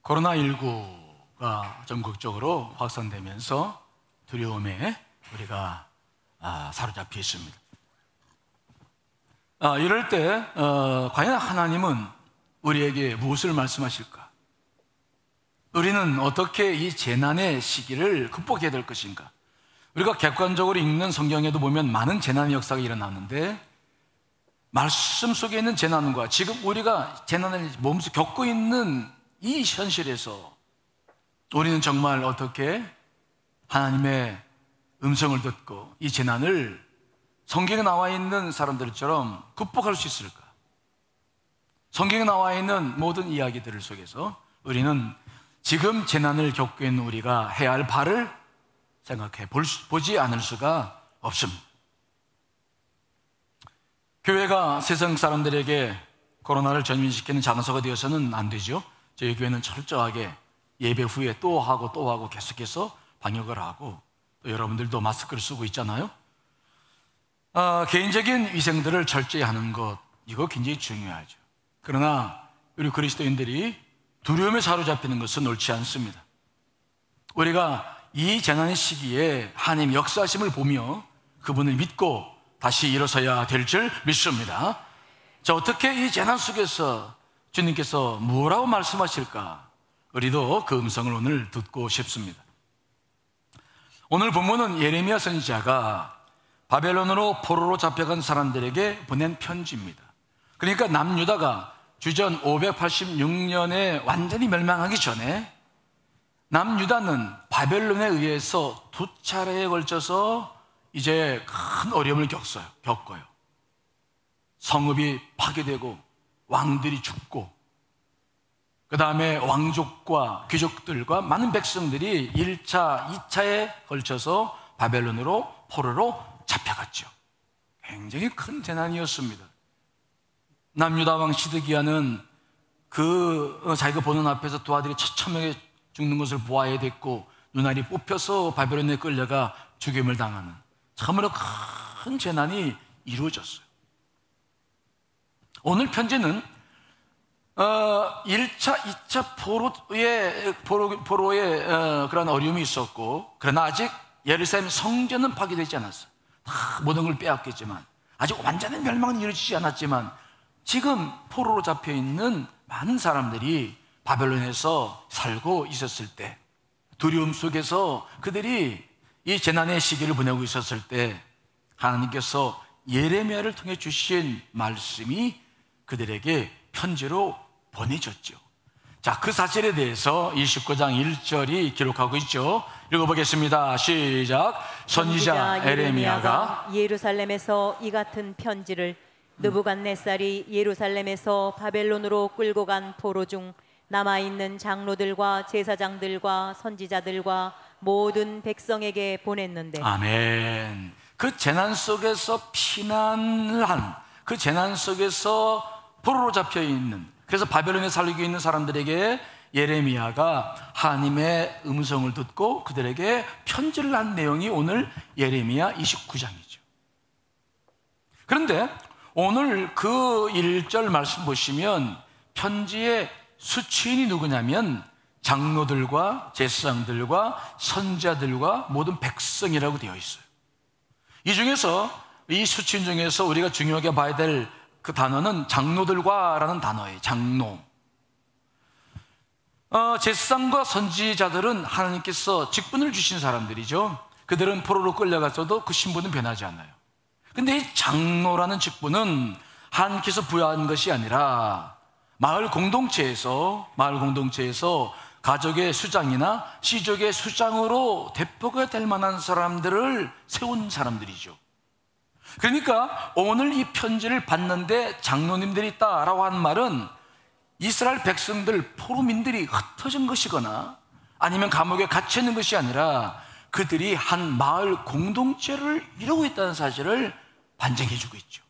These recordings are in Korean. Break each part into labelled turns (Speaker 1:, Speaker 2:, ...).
Speaker 1: 코로나19가 전국적으로 확산되면서 두려움에 우리가 사로잡혀 있습니다. 이럴 때 과연 하나님은 우리에게 무엇을 말씀하실까? 우리는 어떻게 이 재난의 시기를 극복해야 될 것인가? 우리가 객관적으로 읽는 성경에도 보면 많은 재난의 역사가 일어나는데, 말씀 속에 있는 재난과 지금 우리가 재난을 몸소 겪고 있는 이 현실에서 우리는 정말 어떻게 하나님의 음성을 듣고 이 재난을 성경에 나와 있는 사람들처럼 극복할 수 있을까? 성경에 나와 있는 모든 이야기들 속에서 우리는 지금 재난을 겪고 있는 우리가 해야 할 바를 생각해 보지 않을 수가 없습니다. 교회가 세상 사람들에게 코로나를 전염시키는 장소가 되어서는 안 되죠. 저희 교회는 철저하게 예배 후에 또 하고 계속해서 방역을 하고, 또 여러분들도 마스크를 쓰고 있잖아요. 개인적인 위생들을 철저히 하는 것, 이거 굉장히 중요하죠. 그러나 우리 그리스도인들이 두려움에 사로잡히는 것은 옳지 않습니다. 우리가 이 재난의 시기에 하나님 역사하심을 보며 그분을 믿고 다시 일어서야 될 줄 믿습니다. 자, 어떻게 이 재난 속에서 주님께서 뭐라고 말씀하실까? 우리도 그 음성을 오늘 듣고 싶습니다. 오늘 본문은 예레미야 선지자가 바벨론으로 포로로 잡혀간 사람들에게 보낸 편지입니다. 그러니까 남유다가 주전 586년에 완전히 멸망하기 전에 남유다는 바벨론에 의해서 두 차례에 걸쳐서 이제 큰 어려움을 겪어요. 성읍이 파괴되고 왕들이 죽고, 그 다음에 왕족과 귀족들과 많은 백성들이 1차, 2차에 걸쳐서 바벨론으로 포로로 잡혀갔죠. 굉장히 큰 재난이었습니다. 남유다 왕 시드기야는 자기가 보는 앞에서 두 아들이 처참하게 죽는 것을 보아야 됐고, 눈알이 뽑혀서 바벨론에 끌려가 죽임을 당하는 참으로 큰 재난이 이루어졌어요. 오늘 편지는 1차, 2차 포로의 그런 어려움이 있었고, 그러나 아직 예루살렘 성전은 파괴되지 않았어요. 다 모든 걸 빼앗겼지만, 아직 완전한 멸망은 이루어지지 않았지만, 지금 포로로 잡혀있는 많은 사람들이 바벨론에서 살고 있었을 때, 두려움 속에서 그들이 이 재난의 시기를 보내고 있었을 때, 하나님께서 예레미야를 통해 주신 말씀이 그들에게 편지로 보내줬죠. 자, 그 사실에 대해서 29장 1절이 기록하고 있죠. 읽어보겠습니다. 시작. 선지자 예레미야가
Speaker 2: 예루살렘에서 이 같은 편지를 느부갓네살이 예루살렘에서 바벨론으로 끌고 간 포로 중 남아있는 장로들과 제사장들과 선지자들과 모든 백성에게 보냈는데.
Speaker 1: 아멘. 그 재난 속에서 피난을 한, 그 재난 속에서 포로로 잡혀있는, 그래서 바벨론에 살고 있는 사람들에게 예레미야가 하나님의 음성을 듣고 그들에게 편지를 한 내용이 오늘 예레미야 29장이죠. 그런데 오늘 그 1절 말씀 보시면 편지의 수취인이 누구냐면 장로들과 제사장들과 선지자들과 모든 백성이라고 되어 있어요. 이 중에서, 이 수취인 중에서 우리가 중요하게 봐야 될 그 단어는 장로들과라는 단어예요. 장로. 제사장과 선지자들은 하나님께서 직분을 주신 사람들이죠. 그들은 포로로 끌려갔어도 그 신분은 변하지 않아요. 근데 이 장로라는 직분은 하나님께서 부여한 것이 아니라 마을 공동체에서 가족의 수장이나 시족의 수장으로 대표가 될 만한 사람들을 세운 사람들이죠. 그러니까 오늘 이 편지를 받는데 장로님들이 있다라고 하는 말은 이스라엘 백성들, 포로민들이 흩어진 것이거나 아니면 감옥에 갇혀 있는 것이 아니라 그들이 한 마을 공동체를 이루고 있다는 사실을 반증해 주고 있죠.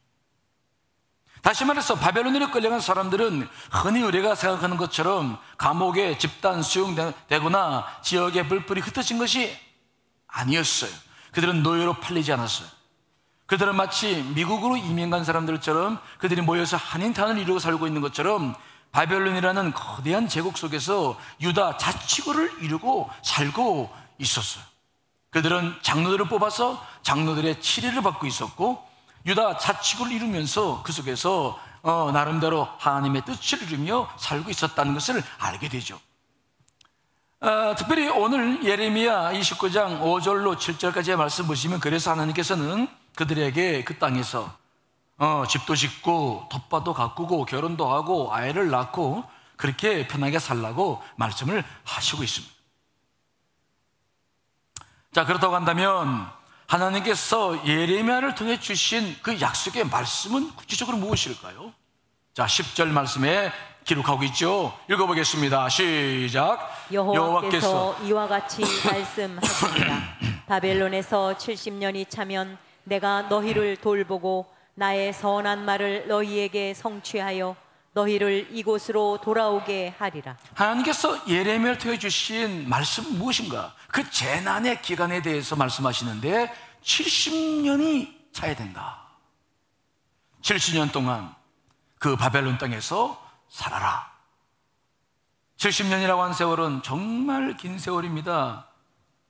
Speaker 1: 다시 말해서 바벨론으로 끌려간 사람들은 흔히 우리가 생각하는 것처럼 감옥에 집단 수용되거나 지역에 불풀이 흩어진 것이 아니었어요. 그들은 노예로 팔리지 않았어요. 그들은 마치 미국으로 이민 간 사람들처럼 그들이 모여서 한인타운을 이루고 살고 있는 것처럼 바벨론이라는 거대한 제국 속에서 유다 자치구를 이루고 살고 있었어요. 그들은 장로들을 뽑아서 장로들의 치리를 받고 있었고, 유다 자치구를 이루면서 그 속에서 나름대로 하나님의 뜻을 이루며 살고 있었다는 것을 알게 되죠. 특별히 오늘 예레미야 29장 5절로 7절까지의 말씀 보시면, 그래서 하나님께서는 그들에게 그 땅에서 집도 짓고 텃밭도 가꾸고 결혼도 하고 아이를 낳고 그렇게 편하게 살라고 말씀을 하시고 있습니다. 자, 그렇다고 한다면 하나님께서 예레미야를 통해 주신 그 약속의 말씀은 구체적으로 무엇일까요? 자, 10절 말씀에 기록하고 있죠. 읽어보겠습니다. 시작.
Speaker 2: 여호와께서 이와 같이 말씀하십니다. 바벨론에서 70년이 차면 내가 너희를 돌보고 나의 선한 말을 너희에게 성취하여 너희를 이곳으로 돌아오게 하리라.
Speaker 1: 하나님께서 예레미야를 통해 주신 말씀은 무엇인가? 그 재난의 기간에 대해서 말씀하시는데 70년이 차야 된다. 70년 동안 그 바벨론 땅에서 살아라. 70년이라고 한 세월은 정말 긴 세월입니다.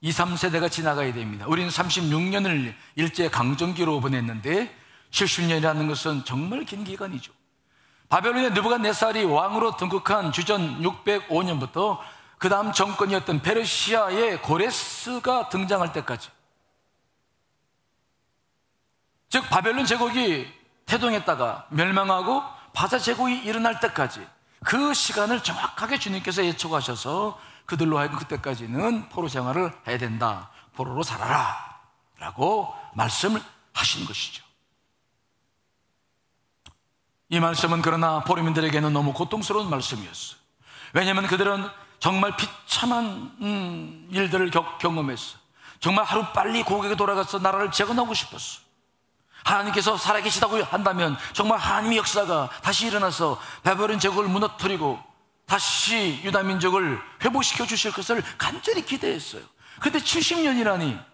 Speaker 1: 2, 3세대가 지나가야 됩니다. 우리는 36년을 일제강점기로 보냈는데 70년이라는 것은 정말 긴 기간이죠. 바벨론의 느부갓네살이 왕으로 등극한 주전 605년부터 그 다음 정권이었던 페르시아의 고레스가 등장할 때까지, 즉 바벨론 제국이 태동했다가 멸망하고 바사 제국이 일어날 때까지 그 시간을 정확하게 주님께서 예측하셔서 그들로 하여금 그때까지는 포로 생활을 해야 된다, 포로로 살아라 라고 말씀을 하신 것이죠. 이 말씀은 그러나 포로민들에게는 너무 고통스러운 말씀이었어요. 왜냐하면 그들은 정말 비참한 일들을 경험했어요. 정말 하루빨리 고국에 돌아가서 나라를 재건하고 싶었어요. 하나님께서 살아계시다고 한다면 정말 하나님의 역사가 다시 일어나서 바벨론 제국을 무너뜨리고 다시 유다 민족을 회복시켜 주실 것을 간절히 기대했어요. 그런데 70년이라니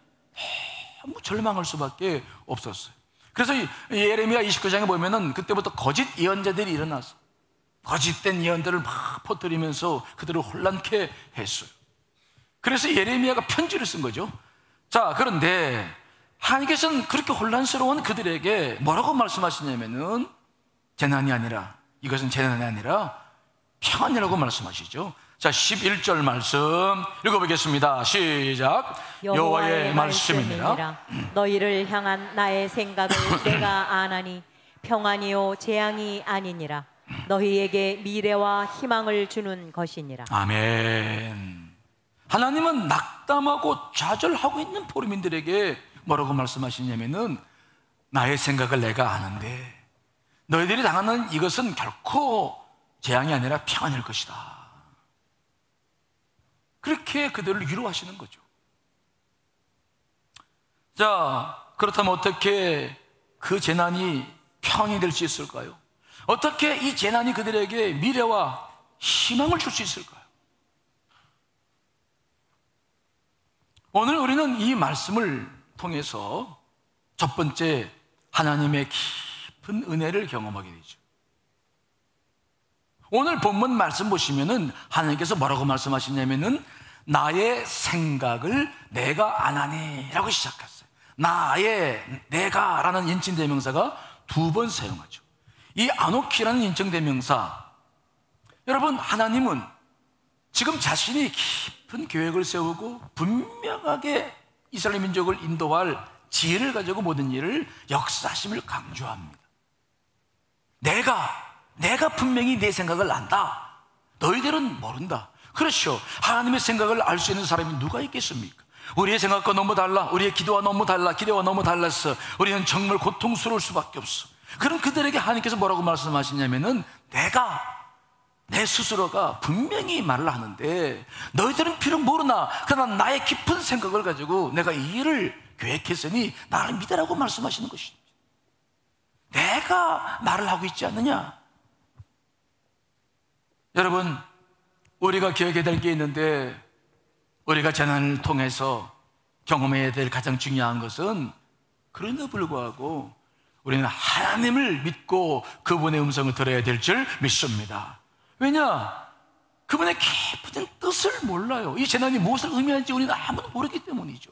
Speaker 1: 너무 절망할 수밖에 없었어요. 그래서 예레미야 29장에 보면은 그때부터 거짓 예언자들이 일어나서 거짓된 예언들을 막 퍼뜨리면서 그들을 혼란케 했어요. 그래서 예레미야가 편지를 쓴 거죠. 자, 그런데 하나님께서는 그렇게 혼란스러운 그들에게 뭐라고 말씀하시냐면은 재난이 아니라, 이것은 재난이 아니라 평안이라고 말씀하시죠. 자, 11절 말씀 읽어보겠습니다. 시작. 여호와의 말씀이니라.
Speaker 2: 너희를 향한 나의 생각을 내가 아나니 평안이요 재앙이 아니니라. 너희에게 미래와 희망을 주는 것이니라.
Speaker 1: 아멘. 하나님은 낙담하고 좌절하고 있는 포로민들에게 뭐라고 말씀하시냐면은 나의 생각을 내가 아는데 너희들이 당하는 이것은 결코 재앙이 아니라 평안일 것이다. 그렇게 그들을 위로하시는 거죠. 자, 그렇다면 어떻게 그 재난이 평안이 될 수 있을까요? 어떻게 이 재난이 그들에게 미래와 희망을 줄 수 있을까요? 오늘 우리는 이 말씀을 통해서 첫 번째 하나님의 깊은 은혜를 경험하게 되죠. 오늘 본문 말씀 보시면은 하나님께서 뭐라고 말씀하시냐면은 나의 생각을 내가 아나니 라고 시작했어요. 나의, 내가 라는 인칭대명사가 2번 사용하죠. 이 아노키라는 인칭대명사, 여러분, 하나님은 지금 자신이 깊은 계획을 세우고 분명하게 이스라엘 민족을 인도할 지혜를 가지고 모든 일을 역사하심을 강조합니다. 내가 분명히 내 생각을 안다. 너희들은 모른다. 그렇죠. 하나님의 생각을 알 수 있는 사람이 누가 있겠습니까? 우리의 생각과 너무 달라. 우리의 기도와 너무 달라. 기대와 너무 달랐어. 우리는 정말 고통스러울 수밖에 없어. 그럼 그들에게 하나님께서 뭐라고 말씀하시냐면은 내 스스로가 분명히 말을 하는데 너희들은 비록 모르나 그러나 나의 깊은 생각을 가지고 내가 이 일을 계획했으니 나를 믿으라고 말씀하시는 것입니다. 내가 말을 하고 있지 않느냐? 여러분, 우리가 기억해야 될 게 있는데 우리가 재난을 통해서 경험해야 될 가장 중요한 것은 그럼에도 불구하고 우리는 하나님을 믿고 그분의 음성을 들어야 될 줄 믿습니다. 왜냐? 그분의 깊은 뜻을 몰라요. 이 재난이 무엇을 의미하는지 우리는 아무도 모르기 때문이죠.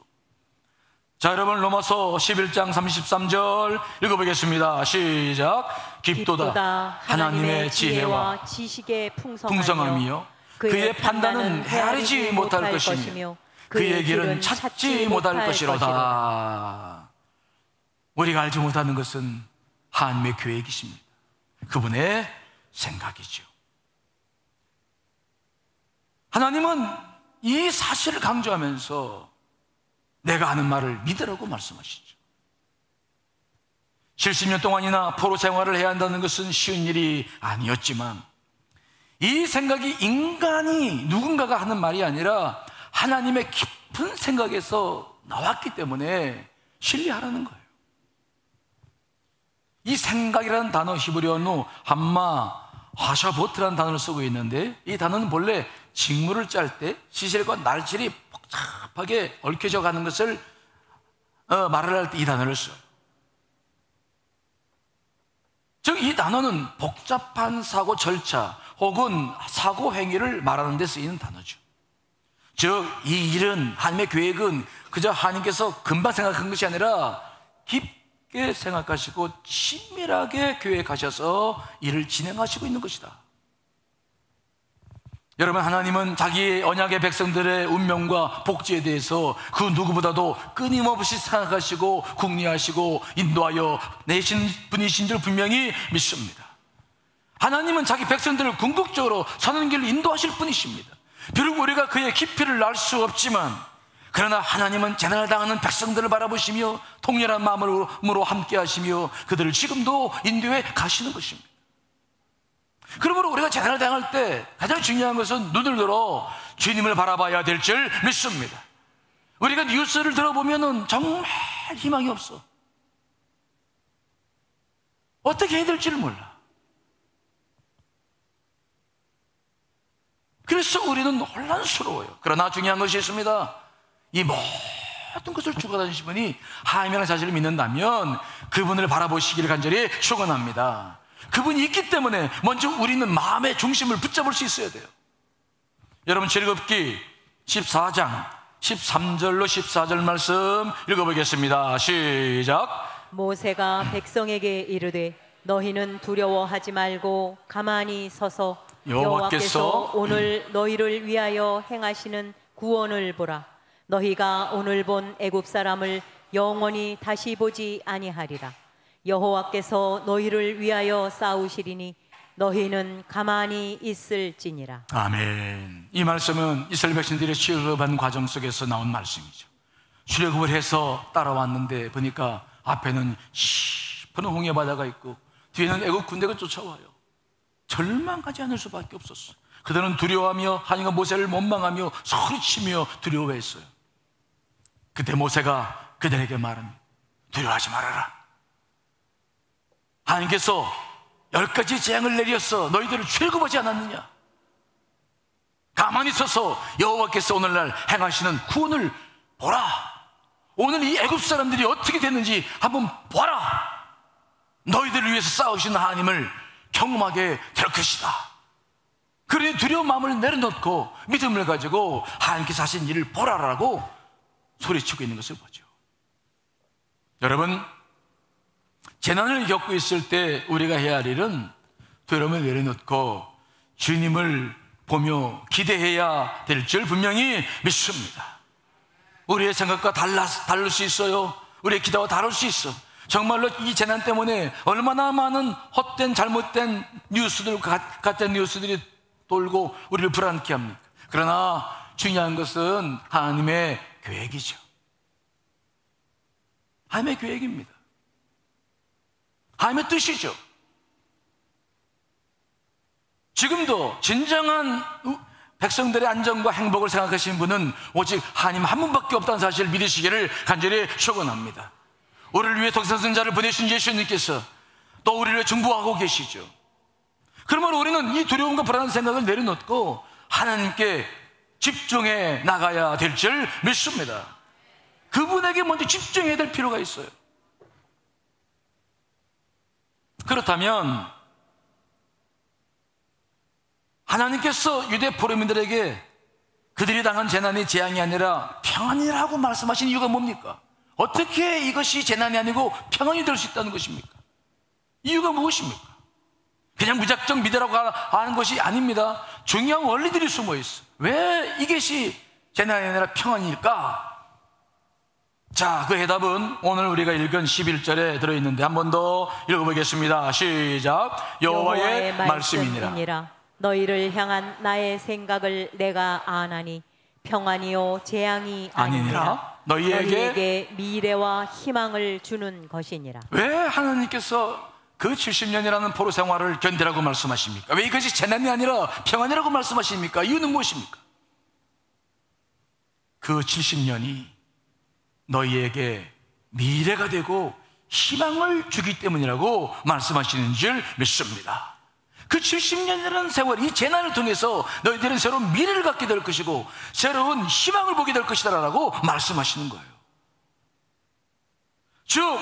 Speaker 1: 자, 여러분, 로마서 11장 33절 읽어보겠습니다. 시작. 깊도다 하나님의 지혜와
Speaker 2: 지식의
Speaker 1: 풍성함이요 그의 판단은 헤아리지 못할 것이며 그의 길은 찾지 못할 것이로다. 우리가 알지 못하는 것은 하나님의 계획이십니다. 그분의 생각이죠. 하나님은 이 사실을 강조하면서 내가 하는 말을 믿으라고 말씀하시죠. 70년 동안이나 포로 생활을 해야 한다는 것은 쉬운 일이 아니었지만 이 생각이 인간이 누군가가 하는 말이 아니라 하나님의 깊은 생각에서 나왔기 때문에 신뢰하라는 거예요. 이 생각이라는 단어, 히브리어로 함마 하샤보트라는 단어를 쓰고 있는데, 이 단어는 본래 직무를 짤 때 시실과 날칠이 복잡하게 얽혀져 가는 것을 말을 할 때 이 단어를 써요. 즉 이 단어는 복잡한 사고 절차 혹은 사고 행위를 말하는 데 쓰이는 단어죠. 즉 이 일은, 하나님의 계획은 그저 하나님께서 금방 생각한 것이 아니라 깊게 생각하시고 친밀하게 계획하셔서 일을 진행하시고 있는 것이다. 여러분, 하나님은 자기의 언약의 백성들의 운명과 복지에 대해서 그 누구보다도 끊임없이 생각하시고 궁리하시고 인도하여 내신 분이신 줄 분명히 믿습니다. 하나님은 자기 백성들을 궁극적으로 사는 길을 인도하실 분이십니다. 비록 우리가 그의 깊이를 알 수 없지만, 그러나 하나님은 재난을 당하는 백성들을 바라보시며 통렬한 마음으로 함께 하시며 그들을 지금도 인도해 가시는 것입니다. 그러므로 우리가 재난을 당할 때 가장 중요한 것은 눈을 들어 주님을 바라봐야 될 줄 믿습니다. 우리가 뉴스를 들어보면 정말 희망이 없어. 어떻게 해야 될지를 몰라. 그래서 우리는 혼란스러워요. 그러나 중요한 것이 있습니다. 이 모든 것을 주고 다니신 분이 하나님이라는 사실을 믿는다면 그분을 바라보시기를 간절히 축원합니다. 그분이 있기 때문에 먼저 우리는 마음의 중심을 붙잡을 수 있어야 돼요. 여러분, 출애굽기 14장 13절로 14절 말씀 읽어보겠습니다. 시작.
Speaker 2: 모세가 백성에게 이르되 너희는 두려워하지 말고 가만히 서서 여호와께서 오늘 너희를 위하여 행하시는 구원을 보라. 너희가 오늘 본 애굽 사람을 영원히 다시 보지 아니하리라. 여호와께서 너희를 위하여 싸우시리니 너희는 가만히 있을지니라. 아멘.
Speaker 1: 이 말씀은 이스라엘 백성들의 출애굽한 과정 속에서 나온 말씀이죠. 출애굽을 해서 따라왔는데 보니까 앞에는 시퍼런 홍해 바다가 있고 뒤에는 애굽 군대가 쫓아와요. 절망하지 않을 수밖에 없었어요. 그들은 두려워하며 하나님과 모세를 원망하며 소리치며 두려워했어요. 그때 모세가 그들에게 말합니다. 두려워하지 말아라. 하나님께서 10가지 재앙을 내렸어. 너희들을 출애굽하지 않았느냐? 가만히 서서 여호와께서 오늘날 행하시는 구원을 보라. 오늘 이 애굽 사람들이 어떻게 됐는지 한번 보라. 너희들을 위해서 싸우시는 하나님을 경험하게 될 것이다. 그러니 두려운 마음을 내려놓고 믿음을 가지고 하나님께서 하신 일을 보라라고 소리치고 있는 것을 보죠. 여러분, 재난을 겪고 있을 때 우리가 해야 할 일은 두려움을 내려놓고 주님을 보며 기대해야 될 줄 분명히 믿습니다. 우리의 생각과 다를 수 있어요. 우리의 기대와 다를 수 있어. 정말로 이 재난 때문에 얼마나 많은 헛된 잘못된 뉴스들, 가짜 뉴스들이 돌고 우리를 불안케 합니까? 그러나 중요한 것은 하나님의 계획이죠. 하나님의 계획입니다. 하나님의 뜻이죠. 지금도 진정한 백성들의 안전과 행복을 생각하시는 분은 오직 하나님 한 분밖에 없다는 사실을 믿으시기를 간절히 축원합니다. 우리를 위해 독생자를 보내신 예수님께서 또 우리를 위해 중보하고 계시죠. 그러므로 우리는 이 두려움과 불안한 생각을 내려놓고 하나님께 집중해 나가야 될 줄 믿습니다. 그분에게 먼저 집중해야 될 필요가 있어요. 그렇다면 하나님께서 유대 포로민들에게 그들이 당한 재난이 재앙이 아니라 평안이라고 말씀하신 이유가 뭡니까? 어떻게 이것이 재난이 아니고 평안이 될 수 있다는 것입니까? 이유가 무엇입니까? 그냥 무작정 믿으라고 하는 것이 아닙니다. 중요한 원리들이 숨어 있어요. 왜 이것이 재난이 아니라 평안일까? 자, 그 해답은 오늘 우리가 읽은 11절에 들어있는데 한 번 더 읽어보겠습니다. 시작. 여호와의 말씀이니라.
Speaker 2: 너희를 향한 나의 생각을 내가 아나니 평안이요 재앙이 아니니라. 너희에게 미래와 희망을 주는 것이니라.
Speaker 1: 왜 하나님께서 그 70년이라는 포로 생활을 견디라고 말씀하십니까? 왜 이것이 재난이 아니라 평안이라고 말씀하십니까? 이유는 무엇입니까? 그 70년이 너희에게 미래가 되고 희망을 주기 때문이라고 말씀하시는 줄 믿습니다. 그 70년이라는 세월, 이 재난을 통해서 너희들은 새로운 미래를 갖게 될 것이고 새로운 희망을 보게 될 것이다 라고 말씀하시는 거예요. 즉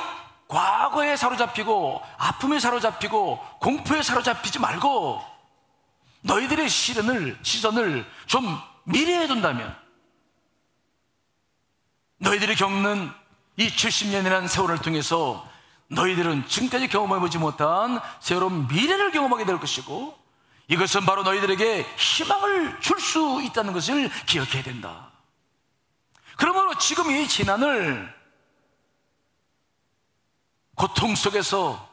Speaker 1: 과거에 사로잡히고 아픔에 사로잡히고 공포에 사로잡히지 말고 너희들의 시선을 좀 미래에 둔다면 너희들이 겪는 이 70년이라는 세월을 통해서 너희들은 지금까지 경험해보지 못한 새로운 미래를 경험하게 될 것이고 이것은 바로 너희들에게 희망을 줄 수 있다는 것을 기억해야 된다. 그러므로 지금 이 재난을 고통 속에서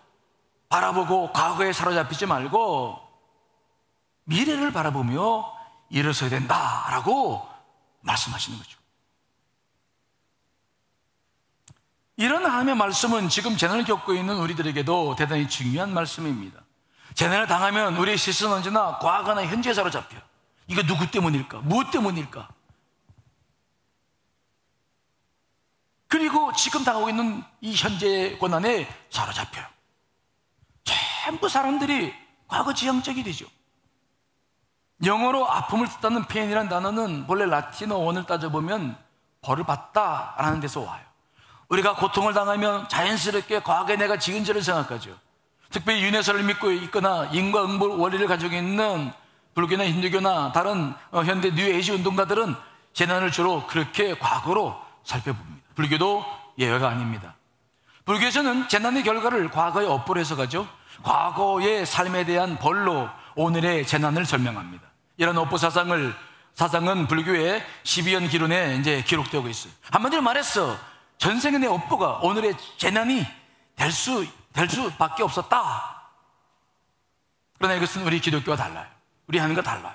Speaker 1: 바라보고 과거에 사로잡히지 말고 미래를 바라보며 일어서야 된다라고 말씀하시는 거죠. 이런 하나님의 말씀은 지금 재난을 겪고 있는 우리들에게도 대단히 중요한 말씀입니다. 재난을 당하면 우리의 시선은 언제나 과거나 현재에 사로잡혀. 이거 누구 때문일까? 무엇 때문일까? 그리고 지금 당하고 있는 이 현재의 고난에 사로잡혀요. 전부 사람들이 과거 지향적이 되죠. 영어로 아픔을 뜻하는 페인이라는 단어는 원래 라틴어 원을 따져보면 벌을 받다라는 데서 와요. 우리가 고통을 당하면 자연스럽게 과거에 내가 지은 죄를 생각하죠. 특별히 윤회설을 믿고 있거나 인과응보 원리를 가지고 있는 불교나 힌두교나 다른 현대 뉴에이지 운동가들은 재난을 주로 그렇게 과거로 살펴봅니다. 불교도 예외가 아닙니다. 불교에서는 재난의 결과를 과거의 업보로 해석하죠. 과거의 삶에 대한 벌로 오늘의 재난을 설명합니다. 이런 업보 사상은 불교의 12연 기론에 이제 기록되고 있어요. 한마디로 말해서 전생의 내 업보가 오늘의 재난이 될 수밖에 없었다. 그러나 이것은 우리 기독교와 달라요. 우리 하는과 달라요.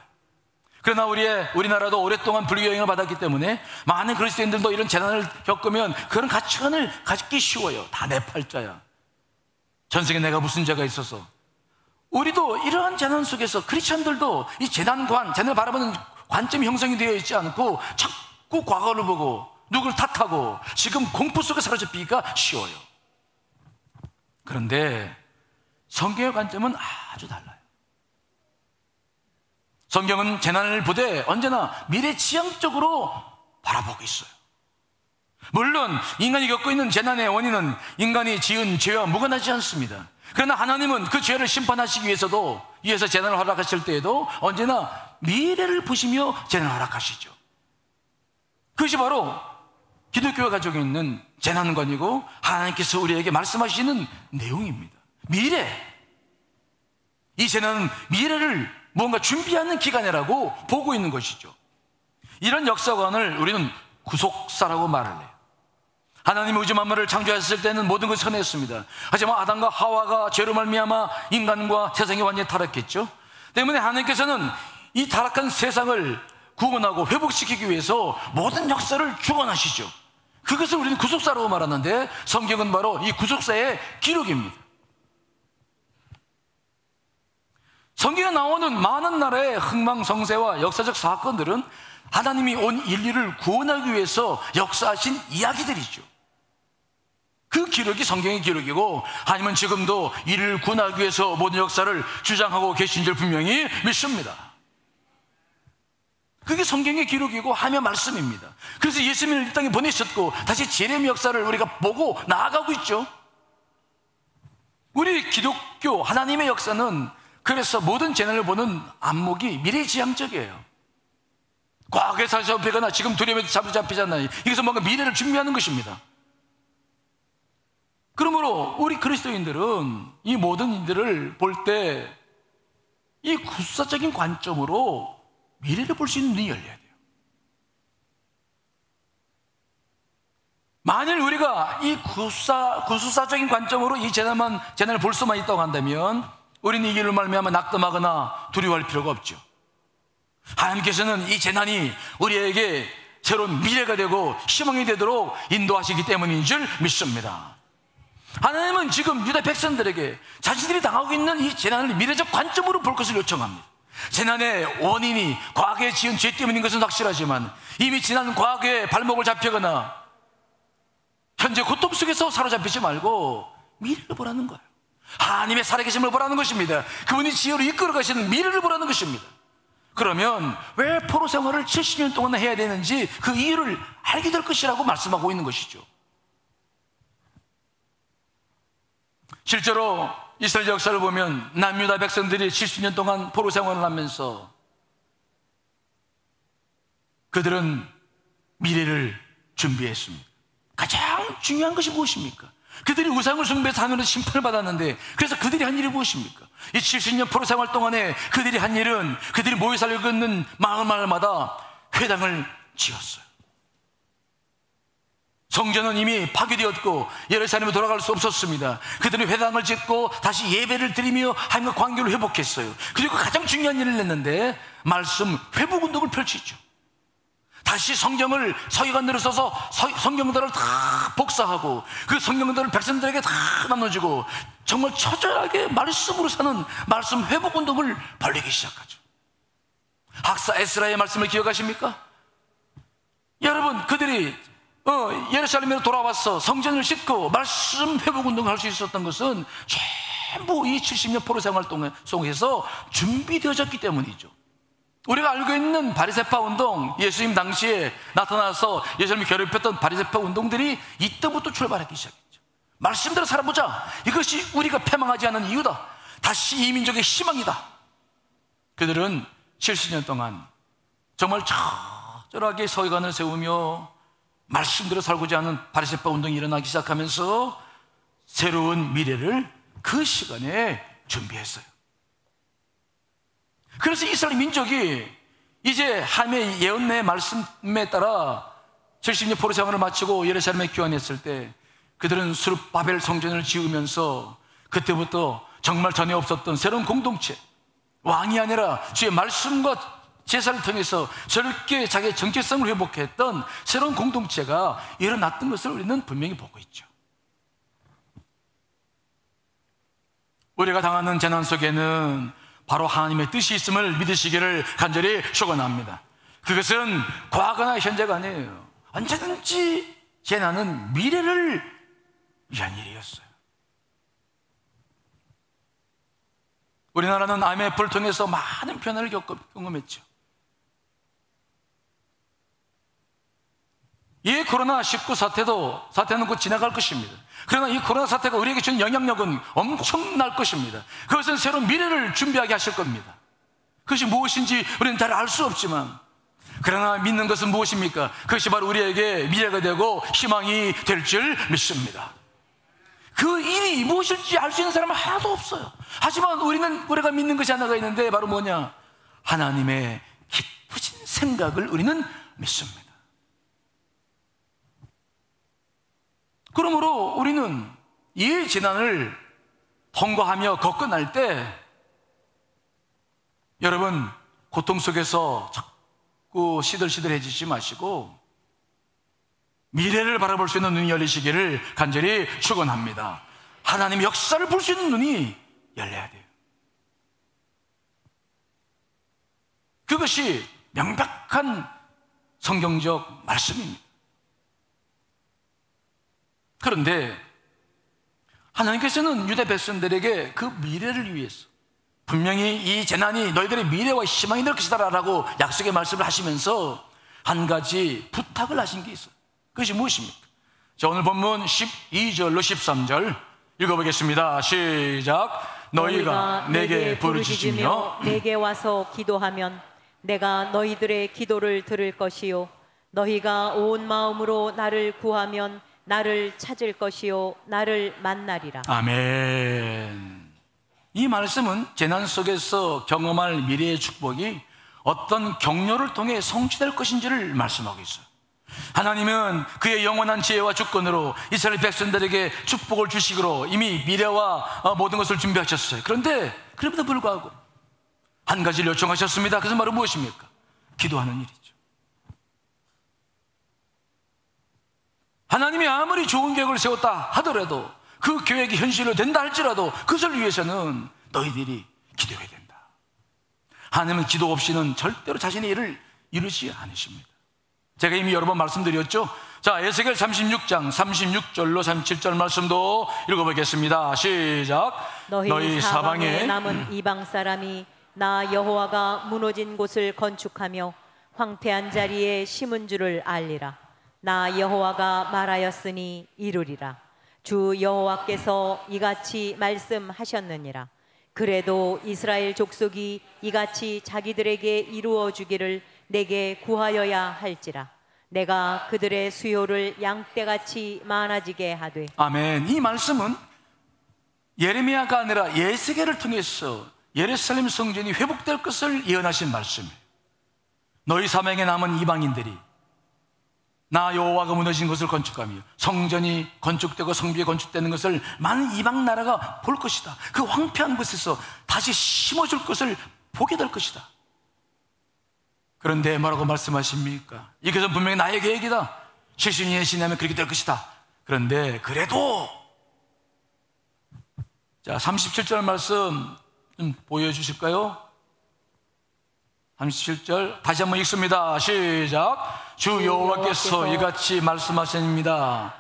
Speaker 1: 그러나 우리나라도 오랫동안 불교 영향을 받았기 때문에 많은 그리스도인들도 이런 재난을 겪으면 그런 가치관을 갖기 쉬워요. 다 내 팔자야. 전생에 내가 무슨 죄가 있어서. 우리도 이러한 재난 속에서 크리스천들도 이 재난을 바라보는 관점이 형성이 되어 있지 않고 자꾸 과거를 보고 누구를 탓하고 지금 공포 속에 사로잡히기가 쉬워요. 그런데 성경의 관점은 아주 달라요. 성경은 재난을 보되 언제나 미래지향적으로 바라보고 있어요. 물론 인간이 겪고 있는 재난의 원인은 인간이 지은 죄와 무관하지 않습니다. 그러나 하나님은 그 죄를 심판하시기 위해서 재난을 허락하실 때에도 언제나 미래를 보시며 재난을 허락하시죠. 그것이 바로 기독교가 가지고 있는 재난관이고 하나님께서 우리에게 말씀하시는 내용입니다. 미래. 이 재난은 미래를 뭔가 준비하는 기간이라고 보고 있는 것이죠. 이런 역사관을 우리는 구속사라고 말을 해요. 하나님이 우주 만물을 창조하셨을 때는 모든 것을 선했습니다. 하지만 아담과 하와가 죄로 말미암아 인간과 세상이 완전히 타락했죠. 때문에 하나님께서는 이 타락한 세상을 구원하고 회복시키기 위해서 모든 역사를 주관하시죠. 그것을 우리는 구속사라고 말하는데 성경은 바로 이 구속사의 기록입니다. 성경에 나오는 많은 나라의 흥망성쇠와 역사적 사건들은 하나님이 온 인류를 구원하기 위해서 역사하신 이야기들이죠. 그 기록이 성경의 기록이고 하나님은 지금도 이를 구원하기 위해서 모든 역사를 주장하고 계신 줄 분명히 믿습니다. 그게 성경의 기록이고 하나님의 말씀입니다. 그래서 예수님을 이 땅에 보내셨고 다시 재림의 역사를 우리가 보고 나아가고 있죠. 우리 기독교 하나님의 역사는 그래서 모든 재난을 보는 안목이 미래지향적이에요. 과거에 사로잡히거나 지금 두려움에 사로잡히잖아요. 이것은 뭔가 미래를 준비하는 것입니다. 그러므로 우리 그리스도인들은 이 모든 일들을 볼 때 이 구수사적인 관점으로 미래를 볼 수 있는 눈이 열려야 돼요. 만일 우리가 이 구수사적인 관점으로 이 재난을 볼 수만 있다고 한다면 우리는 이 길로 말미암아 낙담하거나 두려워할 필요가 없죠. 하나님께서는 이 재난이 우리에게 새로운 미래가 되고 희망이 되도록 인도하시기 때문인 줄 믿습니다. 하나님은 지금 유다 백성들에게 자신들이 당하고 있는 이 재난을 미래적 관점으로 볼 것을 요청합니다. 재난의 원인이 과거에 지은 죄 때문인 것은 확실하지만 이미 지난 과거에 발목을 잡히거나 현재 고통 속에서 사로잡히지 말고 미래를 보라는 거예요. 하나님의 살아계심을 보라는 것입니다. 그분이 지혜로 이끌어 가시는 미래를 보라는 것입니다. 그러면 왜 포로 생활을 70년 동안 해야 되는지 그 이유를 알게 될 것이라고 말씀하고 있는 것이죠. 실제로 이스라엘 역사를 보면 남유다 백성들이 70년 동안 포로 생활을 하면서 그들은 미래를 준비했습니다. 가장 중요한 것이 무엇입니까? 그들이 우상을 숭배해서 하늘에서 심판을 받았는데 그래서 그들이 한 일이 무엇입니까? 이 70년 포로 생활 동안에 그들이 한 일은 그들이 모여 살고 있는 마을마다 회당을 지었어요. 성전은 이미 파괴되었고 예루살렘에 돌아갈 수 없었습니다. 그들이 회당을 짓고 다시 예배를 드리며 하나님과 관계를 회복했어요. 그리고 가장 중요한 일을 했는데 말씀 회복운동을 펼치죠. 다시 성경을 서기관들을 써서 성경들을 다 복사하고 그 성경들을 백성들에게 다 나눠주고 정말 처절하게 말씀으로 사는 말씀 회복운동을 벌이기 시작하죠. 학사 에스라의 말씀을 기억하십니까? 여러분, 그들이 예루살렘으로 돌아와서 성전을 싣고 말씀 회복운동을 할 수 있었던 것은 전부 이 70년 포로 생활 속에서 준비되어졌기 때문이죠. 우리가 알고 있는 바리새파 운동, 예수님 당시에 나타나서 예수님이 괴롭혔던 바리새파 운동들이 이때부터 출발하기 시작했죠. 말씀대로 살아보자. 이것이 우리가 패망하지 않은 이유다. 다시 이 민족의 희망이다. 그들은 70년 동안 정말 처절하게 서기관을 세우며 말씀대로 살고자 하는 바리새파 운동이 일어나기 시작하면서 새로운 미래를 그 시간에 준비했어요. 그래서 이스라엘 민족이 이제 하나님의 예언의 말씀에 따라 70년 포로 생활을 마치고 예루살렘에 귀환했을 때 그들은 스룹바벨 성전을 지으면서 그때부터 정말 전에 없었던 새로운 공동체, 왕이 아니라 주의 말씀과 제사를 통해서 저렇게 자기의 정체성을 회복했던 새로운 공동체가 일어났던 것을 우리는 분명히 보고 있죠. 우리가 당하는 재난 속에는 바로 하나님의 뜻이 있음을 믿으시기를 간절히 축원합니다. 그것은 과거나 현재가 아니에요. 언제든지 재난은 미래를 위한 일이었어요. 우리나라는 IMF를 통해서 많은 변화를 경험했죠. 이 코로나19 사태는 곧 지나갈 것입니다. 그러나 이 코로나 사태가 우리에게 주는 영향력은 엄청날 것입니다. 그것은 새로운 미래를 준비하게 하실 겁니다. 그것이 무엇인지 우리는 잘 알 수 없지만 그러나 믿는 것은 무엇입니까? 그것이 바로 우리에게 미래가 되고 희망이 될 줄 믿습니다. 그 일이 무엇일지 알 수 있는 사람은 하나도 없어요. 하지만 우리가 믿는 것이 하나가 있는데 바로 뭐냐? 하나님의 기쁘신 생각을 우리는 믿습니다. 그러므로 우리는 이 재난을 통과하며 겪어날 때 여러분 고통 속에서 자꾸 시들시들해지지 마시고 미래를 바라볼 수 있는 눈이 열리시기를 간절히 축원합니다. 하나님의 역사를 볼 수 있는 눈이 열려야 돼요. 그것이 명백한 성경적 말씀입니다. 그런데 하나님께서는 유다 백성들에게 그 미래를 위해서 분명히 이 재난이 너희들의 미래와 희망이 될 것이다 라고 약속의 말씀을 하시면서 한 가지 부탁을 하신 게 있어요. 그것이 무엇입니까? 자, 오늘 본문 12절로 13절 읽어보겠습니다. 시작. 너희가 내게 부르짖으며
Speaker 2: 내게 와서 기도하면 내가 너희들의 기도를 들을 것이요 너희가 온 마음으로 나를 구하면 나를 찾을 것이요 나를 만나리라.
Speaker 1: 아멘. 이 말씀은 재난 속에서 경험할 미래의 축복이 어떤 격려를 통해 성취될 것인지를 말씀하고 있어요. 하나님은 그의 영원한 지혜와 주권으로 이스라엘 백성들에게 축복을 주시기로 이미 미래와 모든 것을 준비하셨어요. 그런데 그럼에도 불구하고 한 가지를 요청하셨습니다. 그것은 바로 무엇입니까? 기도하는 일이죠. 하나님이 아무리 좋은 계획을 세웠다 하더라도 그 계획이 현실로 된다 할지라도 그것을 위해서는 너희들이 기도해야 된다. 하나님은 기도 없이는 절대로 자신의 일을 이루지 않으십니다. 제가 이미 여러 번 말씀드렸죠. 자, 에스겔 36장 36절로 37절 말씀도 읽어보겠습니다. 시작.
Speaker 2: 너희 사방에 남은 이방 사람이 나 여호와가 무너진 곳을 건축하며 황폐한 자리에 심은 줄을 알리라. 나 여호와가 말하였으니 이루리라. 주 여호와께서 이같이 말씀하셨느니라. 그래도 이스라엘 족속이 이같이 자기들에게 이루어 주기를 내게 구하여야 할지라. 내가 그들의 수요를 양떼같이 많아지게 하되.
Speaker 1: 아멘. 이 말씀은 예레미야가 아니라 에스겔을 통해서 예루살렘 성전이 회복될 것을 예언하신 말씀이에요. 너희 사방에 남은 이방인들이 나 여호와가 무너진 것을 건축하며 성전이 건축되고 성벽이 건축되는 것을 많은 이방 나라가 볼 것이다. 그 황폐한 곳에서 다시 심어줄 것을 보게 될 것이다. 그런데 뭐라고 말씀하십니까? 이것은 분명히 나의 계획이다. 70년이 지나면 그렇게 될 것이다. 그런데 그래도 자 37절 말씀 좀 보여주실까요? 37절 다시 한번 읽습니다. 시작. 주 여호와께서 이같이 말씀하십니다.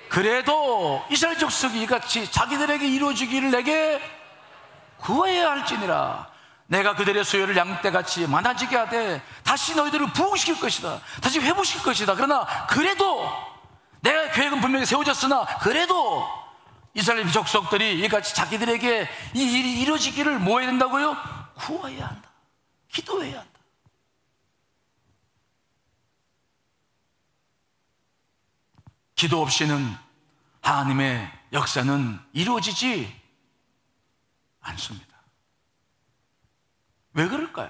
Speaker 1: 그래도 이스라엘 족속이 이같이 자기들에게 이루어지기를 내게 구해야 할지니라. 내가 그들의 수요를 양떼같이 많아지게 하되 다시 너희들을 부흥시킬 것이다. 다시 회복시킬 것이다. 그러나 그래도 내가 계획은 분명히 세워졌으나 그래도 이스라엘 족속들이 이같이 자기들에게 이 일이 이루어지기를 뭐 해야 된다고요? 구해야 한다. 기도해야 한다. 기도 없이는 하나님의 역사는 이루어지지 않습니다. 왜 그럴까요?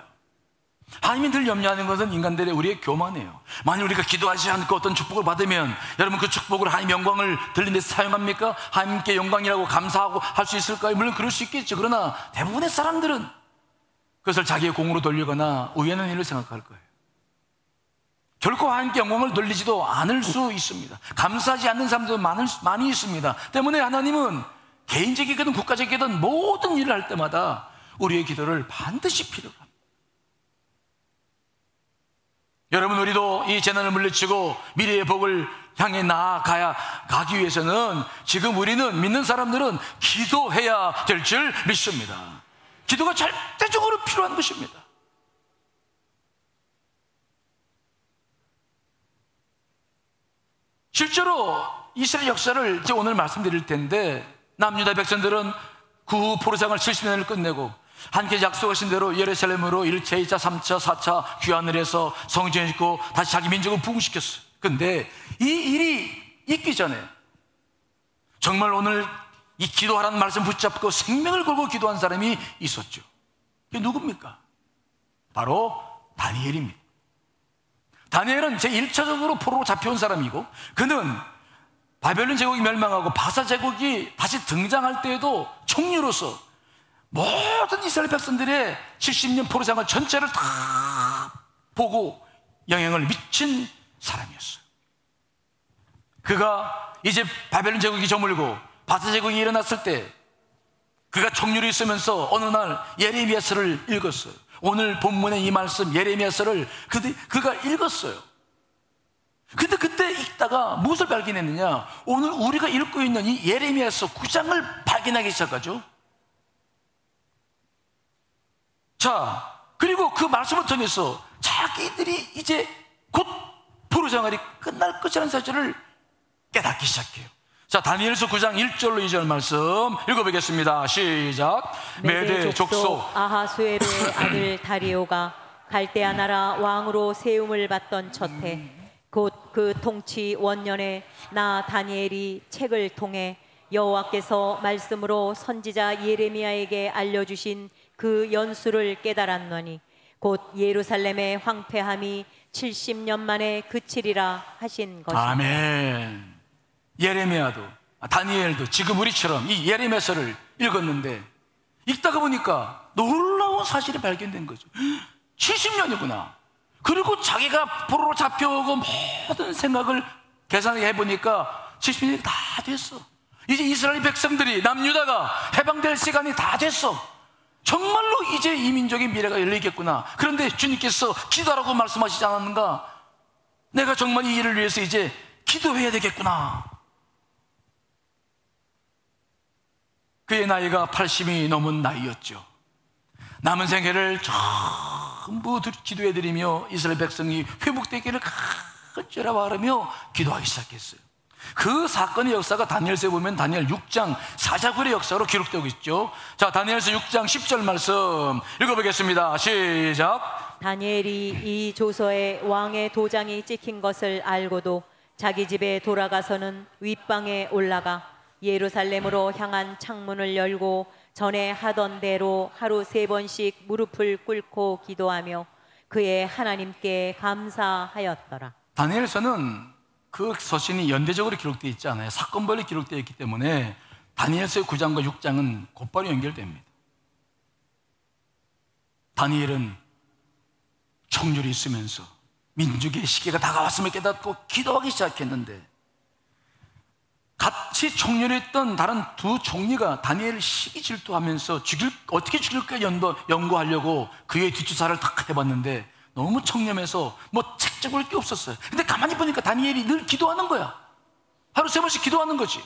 Speaker 1: 하나님이 늘 염려하는 것은 인간들의 우리의 교만이에요. 만약 우리가 기도하지 않고 어떤 축복을 받으면 여러분 그 축복을 하나님 영광을 돌리는 데 사용합니까? 하나님께 영광이라고 감사하고 할 수 있을까요? 물론 그럴 수 있겠죠. 그러나 대부분의 사람들은 그것을 자기의 공으로 돌리거나 우연한 일을 생각할 거예요. 결코 하나님께 영광을 돌리지도 않을 수 있습니다. 감사하지 않는 사람도 많이 있습니다. 때문에 하나님은 개인적이든 국가적이든 모든 일을 할 때마다 우리의 기도를 반드시 필요로 합니다. 여러분, 우리도 이 재난을 물리치고 미래의 복을 향해 나아가기 위해서는 지금 우리는 믿는 사람들은 기도해야 될 줄 믿습니다. 기도가 절대적으로 필요한 것입니다. 실제로 이스라엘 역사를 이제 오늘 말씀드릴 텐데 남유다 백성들은 그 후 포로생활 70년을 끝내고 하나님께 약속하신 대로 예루살렘으로 1차, 2차, 3차, 4차 귀환을 해서 성전을 짓고 다시 자기 민족을 부흥시켰어요. 근데 이 일이 있기 전에 정말 오늘 이 기도하라는 말씀 붙잡고 생명을 걸고 기도한 사람이 있었죠. 그게 누굽니까? 바로 다니엘입니다. 다니엘은 제1차적으로 포로로 잡혀온 사람이고 그는 바벨론 제국이 멸망하고 바사 제국이 다시 등장할 때에도 총리로서 모든 이스라엘 백성들의 70년 포로 생활 전체를 다 보고 영향을 미친 사람이었어요. 그가 이제 바벨론 제국이 저물고 바사 제국이 일어났을 때 그가 총리로 있으면서 어느 날 예레미야서를 읽었어요. 오늘 본문의 이 말씀 예레미야서를 그가 읽었어요. 근데 그때 읽다가 무엇을 발견했느냐? 오늘 우리가 읽고 있는 이 예레미야서 9장을 발견하기 시작하죠. 자, 그리고 그 말씀을 통해서 자기들이 이제 곧 포로 생활이 끝날 것이라는 사실을 깨닫기 시작해요. 자, 다니엘서 9장 1절로 2절 말씀 읽어보겠습니다. 시작. 메대 족속
Speaker 2: 아하수에로의 아들 다리오가 갈대아 나라 왕으로 세움을 받던 첫해 곧 그 통치 원년에 나 다니엘이 책을 통해 여호와께서 말씀으로 선지자 예레미야에게 알려주신 그 연수를 깨달았노니 곧 예루살렘의 황폐함이 70년 만에 그치리라 하신 것이다.
Speaker 1: 아멘. 예레미야도 다니엘도 지금 우리처럼 이 예레미야서를 읽었는데 읽다가 보니까 놀라운 사실이 발견된 거죠. 70년이구나. 그리고 자기가 포로로 잡혀오고 모든 생각을 계산해 보니까 70년이 다 됐어. 이제 이스라엘 백성들이 남유다가 해방될 시간이 다 됐어. 정말로 이제 이 민족의 미래가 열리겠구나. 그런데 주님께서 기도하라고 말씀하시지 않았는가? 내가 정말 이 일을 위해서 이제 기도해야 되겠구나. 그의 나이가 80이 넘은 나이였죠. 남은 생애를 전부 기도해드리며 이스라엘 백성이 회복되기를 간절히 바라며 기도하기 시작했어요. 그 사건의 역사가 다니엘서에 보면 다니엘 6장 사자굴의 역사로 기록되고 있죠. 자, 다니엘서 6장 10절 말씀 읽어보겠습니다. 시작.
Speaker 2: 다니엘이 이 조서에 왕의 도장이 찍힌 것을 알고도 자기 집에 돌아가서는 윗방에 올라가 예루살렘으로 향한 창문을 열고 전에 하던 대로 하루 3번씩 무릎을 꿇고 기도하며 그의 하나님께 감사하였더라.
Speaker 1: 다니엘서는 그 서신이 연대적으로 기록되어 있지 않아요. 사건별로 기록되어 있기 때문에 다니엘서의 9장과 6장은 곧바로 연결됩니다. 다니엘은 총률이 있으면서 민족의 시기가 다가왔음을 깨닫고 기도하기 시작했는데 같이 총렬했던 다른 두 총리가 다니엘을 시기 질투하면서 어떻게 죽일까 연구하려고 그의 뒷주사를 딱 해봤는데 너무 청렴해서 뭐 책잡을 게 없었어요. 근데 가만히 보니까 다니엘이 늘 기도하는 거야. 하루 3번씩 기도하는 거지.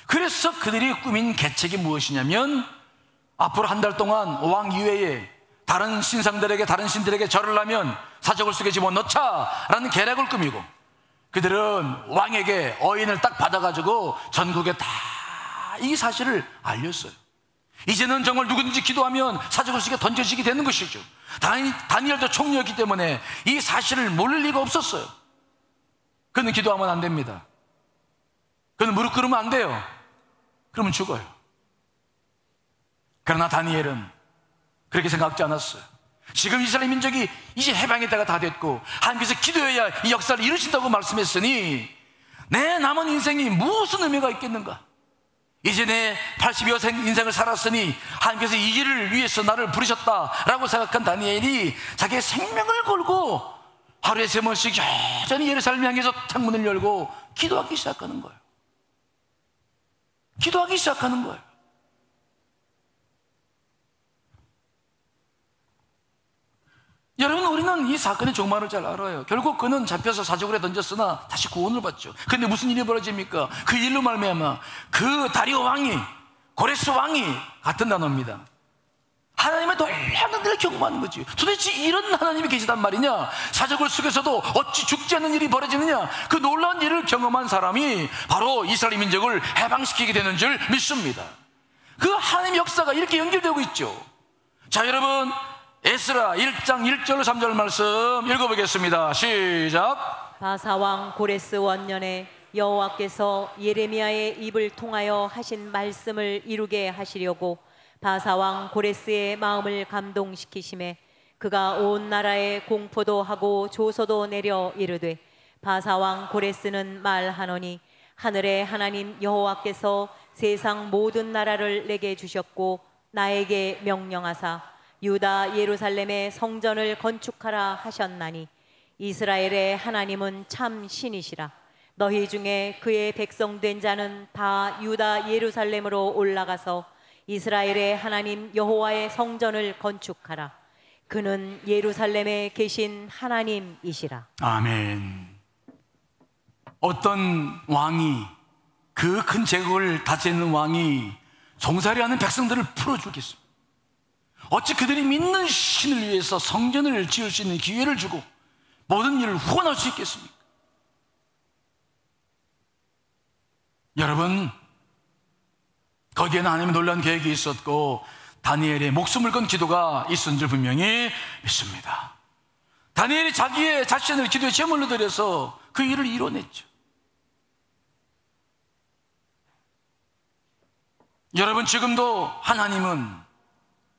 Speaker 1: 그래서 그들이 꾸민 계책이 무엇이냐면 앞으로 한 달 동안 왕 이외에 다른 신상들에게 다른 신들에게 절을 하면 사적을 속에 집어넣자라는 계략을 꾸미고 그들은 왕에게 어인을 딱 받아가지고 전국에 다 이 사실을 알렸어요. 이제는 정말 누구든지 기도하면 사적을 속에 던져지게 되는 것이죠. 다니엘도 총리였기 때문에 이 사실을 모를 리가 없었어요. 그는 기도하면 안 됩니다. 그는 무릎 꿇으면 안 돼요. 그러면 죽어요. 그러나 다니엘은 그렇게 생각하지 않았어요. 지금 이스라엘 민족이 이제 해방의 때가 다 됐고 하나님께서 기도해야 이 역사를 이루신다고 말씀했으니 내 남은 인생이 무슨 의미가 있겠는가? 이제 내 80여 생 인생을 살았으니 하나님께서 이 길을 위해서 나를 부르셨다라고 생각한 다니엘이 자기의 생명을 걸고 하루에 3번씩 여전히 예루살렘 향해서 창문을 열고 기도하기 시작하는 거예요. 기도하기 시작하는 거예요. 여러분, 우리는 이 사건의 종말을 잘 알아요. 결국 그는 잡혀서 사적으로 던졌으나 다시 구원을 받죠. 근데 무슨 일이 벌어집니까? 그 일로 말미암아 그 다리오 왕이, 고레스 왕이 같은 단어입니다. 하나님의 놀라운 일을 경험하는 거지. 도대체 이런 하나님이 계시단 말이냐? 사적을 속에서도 어찌 죽지 않는 일이 벌어지느냐? 그 놀라운 일을 경험한 사람이 바로 이스라엘 민족을 해방시키게 되는 줄 믿습니다. 그 하나님의 역사가 이렇게 연결되고 있죠. 자, 여러분, 에스라 1장 1절로 3절 말씀 읽어보겠습니다. 시작.
Speaker 2: 바사왕 고레스 원년에 여호와께서 예레미야의 입을 통하여 하신 말씀을 이루게 하시려고 바사왕 고레스의 마음을 감동시키심에 그가 온 나라에 공포도 하고 조서도 내려 이르되 바사왕 고레스는 말하노니 하늘의 하나님 여호와께서 세상 모든 나라를 내게 주셨고 나에게 명령하사 유다 예루살렘의 성전을 건축하라 하셨나니 이스라엘의 하나님은 참 신이시라. 너희 중에 그의 백성 된 자는 다 유다 예루살렘으로 올라가서 이스라엘의 하나님 여호와의 성전을 건축하라. 그는 예루살렘에 계신 하나님이시라.
Speaker 1: 아멘. 어떤 왕이, 그 큰 제국을 다스리는 왕이 종살이하는 백성들을 풀어주겠습니다. 어찌 그들이 믿는 신을 위해서 성전을 지을 수 있는 기회를 주고 모든 일을 후원할 수 있겠습니까? 여러분, 거기에는 하나님의 놀라운 계획이 있었고 다니엘의 목숨을 건 기도가 있었는 줄 분명히 믿습니다. 다니엘이 자기의 자신을 기도에 제물로 드려서 그 일을 이뤄냈죠. 여러분, 지금도 하나님은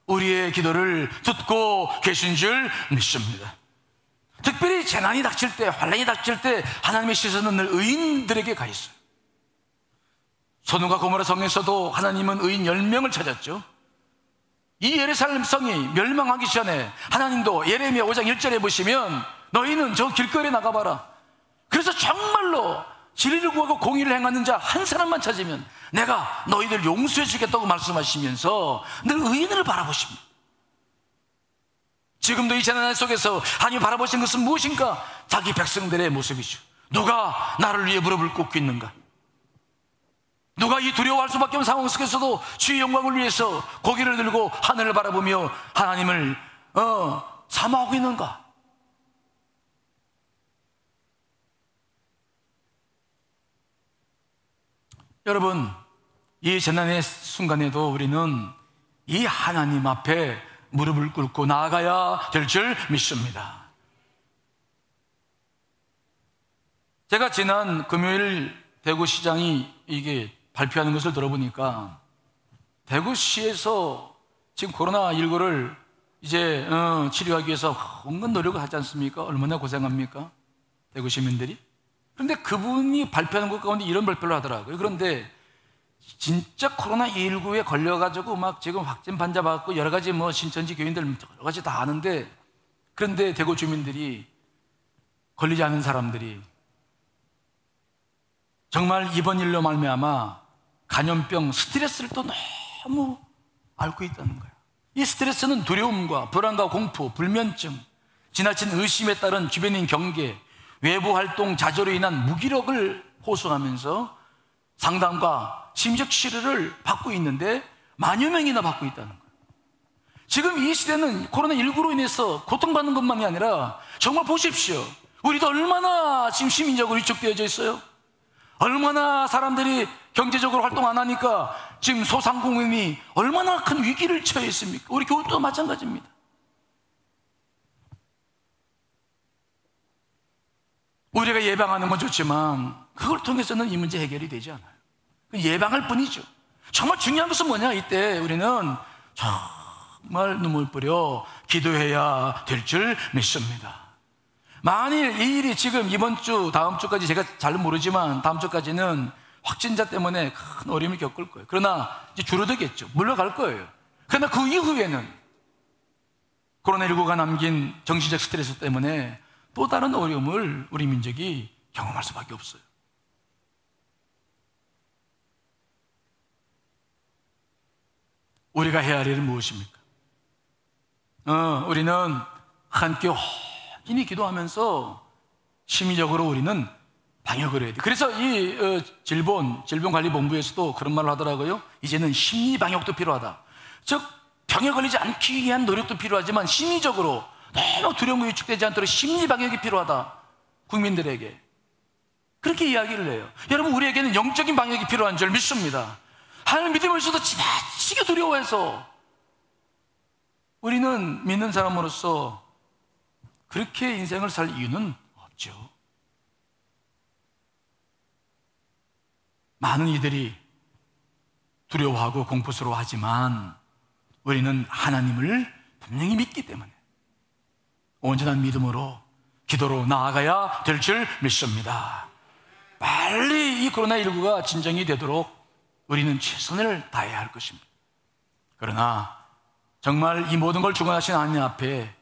Speaker 1: 우리의 기도를 듣고 계신 줄 믿습니다. 특별히 재난이 닥칠 때, 환난이 닥칠 때 하나님의 시선은 늘 의인들에게 가 있어요. 소돔과 고모라 성에서도 하나님은 의인 10명을 찾았죠. 이 예루살렘 성이 멸망하기 전에 하나님도 예레미야 5장 1절에 보시면 너희는 저 길거리에 나가봐라. 그래서 정말로 진리를 구하고 공의를 행하는 자 한 사람만 찾으면 내가 너희들 용서해 주겠다고 말씀하시면서 늘 의인을 바라보십니다. 지금도 이 재난 속에서 하나님이 바라보신 것은 무엇인가? 자기 백성들의 모습이죠. 누가 나를 위해 무릎을 꿇고 있는가? 누가 이 두려워할 수밖에 없는 상황 속에서도 주의 영광을 위해서 고개를 들고 하늘을 바라보며 하나님을 사모하고 있는가? 여러분, 이 재난의 순간에도 우리는 이 하나님 앞에 무릎을 꿇고 나아가야 될 줄 믿습니다. 제가 지난 금요일 대구시장이 이게 발표하는 것을 들어보니까 대구시에서 지금 코로나19를 이제 치료하기 위해서 온갖 노력을 하지 않습니까? 얼마나 고생합니까? 대구 시민들이. 그런데 그분이 발표하는 것 가운데 이런 발표를 하더라고요. 그런데 진짜 코로나19에 걸려가지고 막 지금 확진 환자 받고 여러 가지 뭐 신천지 교인들 여러 가지 다 아는데, 그런데 대구 주민들이, 걸리지 않은 사람들이 정말 이번 일로 말미암아 감염병 스트레스를 또 너무 앓고 있다는 거예요. 이 스트레스는 두려움과 불안과 공포, 불면증, 지나친 의심에 따른 주변인 경계, 외부 활동 자조로 인한 무기력을 호소하면서 상담과 심적 치료를 받고 있는데 만여 명이나 받고 있다는 거예요. 지금 이 시대는 코로나19로 인해서 고통받는 것만이 아니라 정말 보십시오. 우리도 얼마나 지금 시민적으로 위축되어져 있어요. 얼마나 사람들이 경제적으로 활동 안 하니까 지금 소상공인이 얼마나 큰 위기를 처해 있습니까? 우리 교육도 마찬가지입니다. 우리가 예방하는 건 좋지만 그걸 통해서는 이 문제 해결이 되지 않아요. 예방할 뿐이죠. 정말 중요한 것은 뭐냐? 이때 우리는 정말 눈물 뿌려 기도해야 될 줄 믿습니다. 만일 이 일이 지금 이번 주, 다음 주까지, 제가 잘 모르지만 다음 주까지는 확진자 때문에 큰 어려움을 겪을 거예요. 그러나 이제 줄어들겠죠. 물러갈 거예요. 그러나 그 이후에는 코로나19가 남긴 정신적 스트레스 때문에 또 다른 어려움을 우리 민족이 경험할 수밖에 없어요. 우리가 해야 할 일은 무엇입니까? 우리는 함께 혼인이 기도하면서 심리적으로 우리는 방역을 해야 돼요. 그래서 이 질병관리본부에서도 그런 말을 하더라고요. 이제는 심리 방역도 필요하다. 즉 병에 걸리지 않기 위한 노력도 필요하지만 심리적으로 너무 두려움이 위축되지 않도록 심리 방역이 필요하다. 국민들에게 그렇게 이야기를 해요. 여러분, 우리에게는 영적인 방역이 필요한 줄 믿습니다. 하나님 믿음에서도 지나치게 두려워해서 우리는 믿는 사람으로서 그렇게 인생을 살 이유는 없죠. 많은 이들이 두려워하고 공포스러워하지만 우리는 하나님을 분명히 믿기 때문에 온전한 믿음으로 기도로 나아가야 될 줄 믿습니다. 빨리 이 코로나19가 진정이 되도록 우리는 최선을 다해야 할 것입니다. 그러나 정말 이 모든 걸 주관하신 하나님 앞에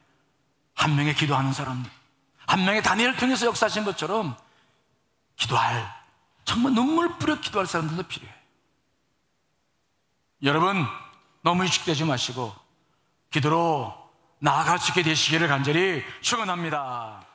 Speaker 1: 한 명의 기도하는 사람들, 한 명의 다니엘을 통해서 역사하신 것처럼 기도할, 정말 눈물 뿌려 기도할 사람들도 필요해요. 여러분, 너무 위축되지 마시고 기도로 나아갈 수 있게 되시기를 간절히 축원합니다.